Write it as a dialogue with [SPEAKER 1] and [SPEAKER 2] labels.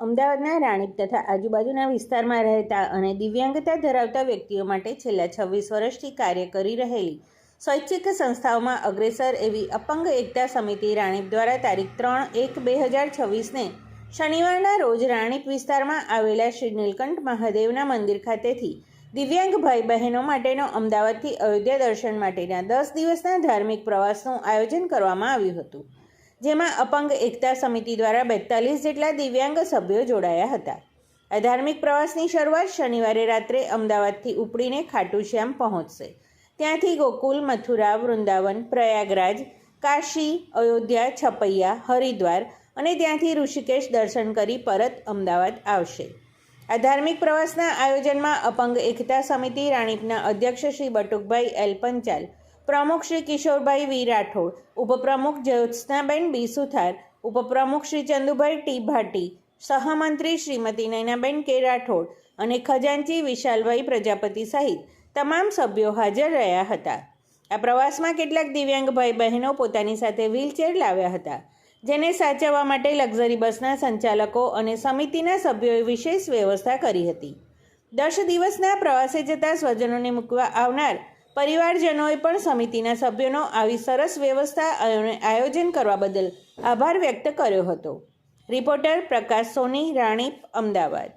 [SPEAKER 1] અમદાવાદના રાણીપ તથા આજુબાજુના વિસ્તારમાં રહેતા અને દિવ્યાંગતા ધરાવતા વ્યક્તિઓ માટે છેલ્લા 26 વર્ષથી કાર્ય કરી રહેલી સ્વૈચ્છિક સંસ્થાઓમાં અગ્રેસર એવી અપંગ એકતા સમિતિ રાણીપ દ્વારા તારીખ 3/1/2026ને શનિવારના રોજ રાણીપ વિસ્તારમાં આવેલા શ્રી નીલકંઠ મહાદેવના મંદિર ખાતેથી દિવ્યાંગ ભાઈ બહેનો માટેનો અમદાવાદથી અયોધ્યા દર્શન માટેના 10 દિવસના ધાર્મિક પ્રવાસનું આયોજન કરવામાં આવ્યું હતું, જેમાં અપંગ એકતા સમિતિ દ્વારા 42 જેટલા દિવ્યાંગ સભ્યો જોડાયા હતા. આ ધાર્મિક પ્રવાસની શરૂઆત શનિવારે રાત્રે અમદાવાદથી ઉપડીને ખાટુ શ્યામ પહોંચશે. ત્યાંથી ગોકુલ, મથુરા, વૃંદાવન, પ્રયાગરાજ, કાશી, અયોધ્યા, છપૈયા, હરિદ્વાર અને ત્યાંથી ઋષિકેશ દર્શન કરી પરત અમદાવાદ આવશે. આ ધાર્મિક પ્રવાસના આયોજનમાં અપંગ એકતા સમિતિ રાણીપના અધ્યક્ષ શ્રી બટુકભાઈ એલ પંચાલ, પ્રમુખ શ્રી કિશોરભાઈ વી રાઠોડ, ઉપપ્રમુખ જ્યોત્સનાબેન બી સુથાર, ઉપપ્રમુખ શ્રી ચંદુભાઈ ટી ભાટી, સહમંત્રી શ્રીમતી નૈનાબેન કે રાઠોડ અને ખજાનચી વિશાલભાઈ પ્રજાપતિ સહિત તમામ સભ્યો હાજર રહ્યા હતા. આ પ્રવાસમાં કેટલાક દિવ્યાંગ ભાઈ બહેનો પોતાની સાથે વ્હીલચેર લાવ્યા હતા, જેને સાચવવા માટે લક્ઝરી બસના સંચાલકો અને સમિતિના સભ્યોએ વિશેષ વ્યવસ્થા કરી હતી. 10 દિવસના પ્રવાસે જતા સ્વજનોને મૂકવા આવનાર પરિવારજનોએ પણ સમિતિના સભ્યોનો આવી સરસ વ્યવસ્થા અને આયોજન કરવા બદલ આભાર વ્યક્ત કર્યો હતો. રિપોર્ટર પ્રકાશ સોની, રાણીપ, અમદાવાદ.